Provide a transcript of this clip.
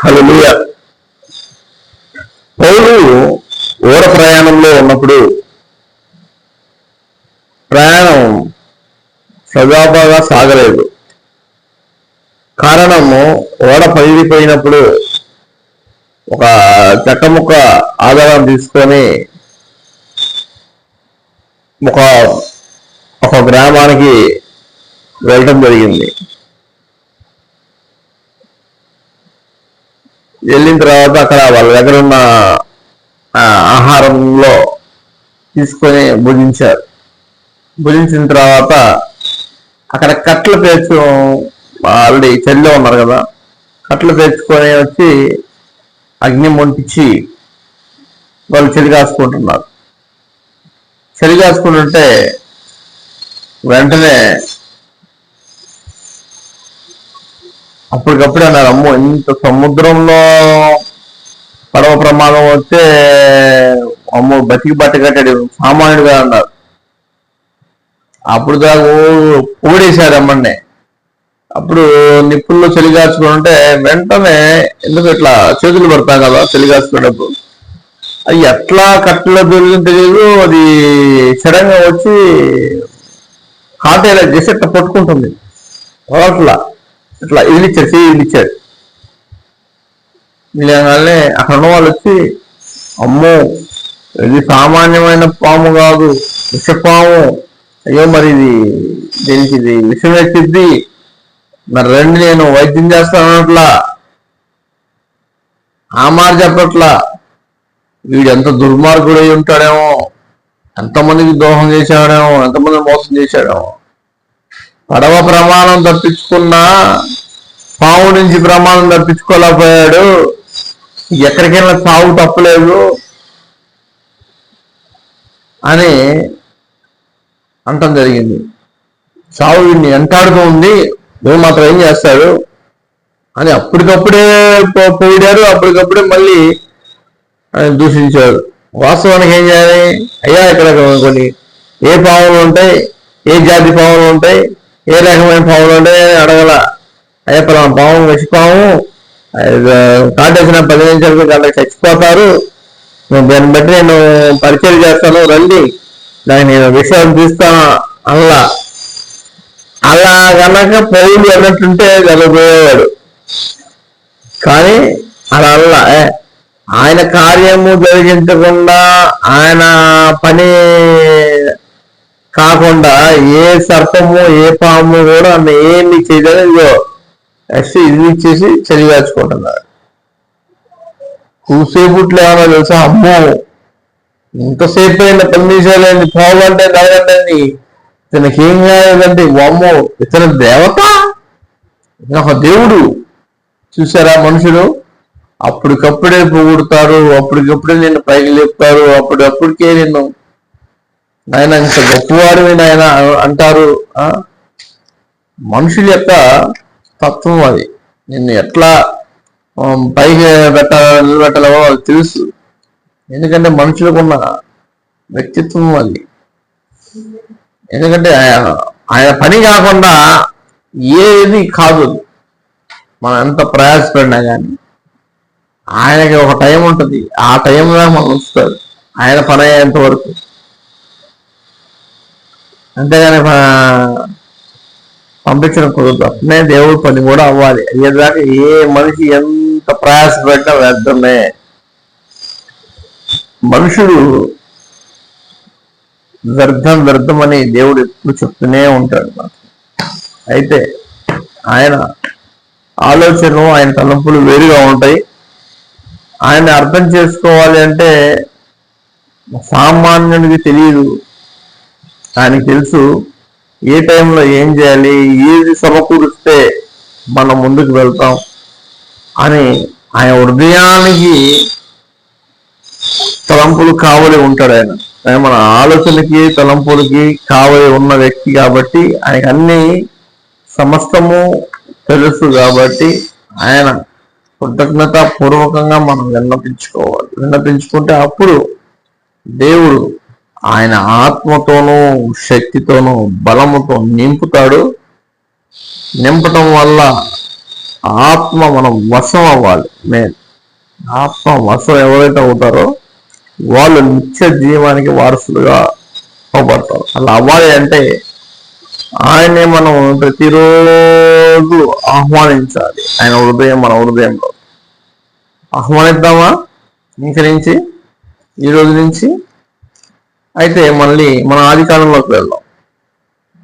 హల్లెలూయా. పౌలు ఓడ ప్రయాణంలో ఉన్నప్పుడు ప్రయాణం సజావుగా సాగలేదు. కారణము ఓడ పగిలిపోయినప్పుడు ఒక చెక్క ముక్క ఆధారం తీసుకొని ఒక గ్రామానికి వెళ్ళటం జరిగింది. వెళ్ళిన తర్వాత అక్కడ వాళ్ళ దగ్గర ఉన్న ఆహారంలో తీసుకొని భుజించారు. భుజించిన తర్వాత అక్కడ కట్టెలు పేర్చు ఆల్రెడీ చలిలో ఉన్నారు కదా, కట్టెలు పేర్చుకొని వచ్చి అగ్ని మొంటించి వాళ్ళు చలి కాసుకుంటున్నారు. చలి కాసుకుంటుంటే వెంటనే అప్పటికప్పుడే అన్నారు, అమ్మో ఇంత సముద్రంలో పడవ ప్రమాదం వస్తే అమ్మో బతికి బట్టగట్టాడు సామాన్యుడుగా అన్నారు. అప్పుడు దాకా ఊడేశారు అమ్మన్నే. అప్పుడు నిప్పుల్లో చలిగాచుకుంటే వెంటనే ఎందుకు ఇట్లా చేతులు పడతాం కదా చలిగాచుకునేటప్పుడు, అది ఎట్లా కట్టెలో దొరికింది తెలియదు, అది సడన్గా వచ్చి కాటేలా చేసి ఇట్లా పట్టుకుంటుంది. అట్లా ఇట్లా ఇదిలిచ్చాడు. ఇలాగానే అక్కడ ఉన్న వాళ్ళు వచ్చి, అమ్మో ఇది సామాన్యమైన పాము కాదు, విషపాము, అయ్యో మరి దీనికి ఇది విషం ఎక్కిద్ది, మరి రండి నేను వైద్యం చేస్తాను అన్నట్లా ఆ మాట చెప్పట్లా. వీడు ఎంత దుర్మార్గుడు అయి ఉంటాడేమో, ఎంతమందికి దోహం చేశాడేమో, ఎంతమంది మోసం చేశాడేమో. పడవ ప్రమాణం తప్పించుకున్నా పాము నుంచి ప్రమాణం తప్పించుకోలేకపోయాడు, ఎక్కడికైనా సాగు తప్పలేదు అని అంటం జరిగింది. సాగు వీడిని వెంటాడుతూ ఉంది, నువ్వు మాత్రం ఏం చేస్తాడు అని అప్పటికప్పుడే పోయారు. అప్పటికప్పుడే మళ్ళీ దూషించారు. వాస్తవానికి ఏం చేయాలి? అయ్యా ఇక్కడ కొన్ని ఏ పాములు ఉంటాయి, ఏ జాతి పాములు ఉంటాయి, ఏ రకమైన పాములు ఉంటాయి అడగల. అయ్యా పలానా పాము విషపాము, కాటేసిన 10 నిమిషాలకు గంటకు చచ్చిపోతారు, దాన్ని బట్టి నేను పరిచయం చేస్తాను, రండి దాన్ని నేను విషయం తీస్తాను అలా. అలా కనుక పౌలు అన్నట్టుంటే జరగబోయేవాడు. కానీ అలా ఆయన కార్యము జరిగించకుండా, ఆయన పని కాకుండా ఏ సర్పము ఏ పాము కూడా ఏమి చేయలేదు. ఇది ఇచ్చేసి చలిగాచుకుంటున్నాడు. కూసేపుట్లో ఏమన్నా తెలుసా, అమ్మో ఇంతసేపు అయిన 10 నిమిషాలు అయింది, పావు అంటే నగరండి, ఇతనికేం కాలేదండి, అమ్మో ఇతను దేవత, ఒక దేవుడు. చూసారా మనుషులు అప్పటికప్పుడే పొగుడుతారు, అప్పటికప్పుడే నిన్ను పైకి లేపుతారు, అప్పటికే నిన్ను ఆయన ఇంత గొప్పవాడిని ఆయన అంటారు. మనుషుల యొక్క తత్వం అది. నిన్ను ఎట్లా పైకి నిలబెట్టాలో వాళ్ళకి తెలుసు. ఎందుకంటే మనుషులకున్న వ్యక్తిత్వం అది. ఎందుకంటే ఆయన పని కాకుండా ఏది కాదు, మనం ఎంత ప్రయాసపడినా కానీ ఆయనకి ఒక టైం ఉంటుంది, ఆ టైంలో మనం ఉంచుతాడు ఆయన పని అయ్యేంత వరకు. అంతేగాని పంపించిన కుదరదు. అట్నే దేవుడి పని కూడా అవ్వాలి. అయ్యేదాకా ఏ మనిషి ఎంత ప్రయాసపడినా వ్యర్థమే. మనుషుడు వ్యర్థం అని దేవుడు ఎప్పుడు చెప్తూనే ఉంటాడు మనకు. అయితే ఆయన ఆలోచనలు, ఆయన తలంపులు వేరుగా ఉంటాయి. ఆయన అర్థం చేసుకోవాలి అంటే సామాన్యుడికి తెలియదు. ఆయనకి తెలుసు ఏ టైంలో ఏం చేయాలి, ఏది సమకూరిస్తే మనం ముందుకు వెళ్తాం అని. ఆయన హృదయానికి తలంపులు కావలి ఉంటాడు. ఆయన మన ఆలోచనకి తలంపులకి కావలి ఉన్న వ్యక్తి కాబట్టి ఆయనకు అన్ని సమస్తము తెలుసు. కాబట్టి ఆయన కృతజ్ఞత పూర్వకంగా మనం విన్నపించుకోవాలి. విన్నపించుకుంటే అప్పుడు దేవుడు ఆయన ఆత్మతోనూ శక్తితోనూ బలముతో నింపుతాడు. నింపటం వల్ల ఆత్మ మనం వశం అవ్వాలి. మెయిన్ ఆత్మ వశం ఎవరైతే అవుతారో వాళ్ళు నిత్య జీవానికి వారసులుగా అవబడతారు. అలా అవ్వాలి అంటే ఆయనే మనం ప్రతిరోజు ఆహ్వానించాలి. ఆయన హృదయం మన హృదయంలో ఆహ్వానిద్దామా ఇంక నుంచి, ఈ రోజు నుంచి. అయితే మళ్ళీ మన ఆది కాలంలోకి వెళ్దాం.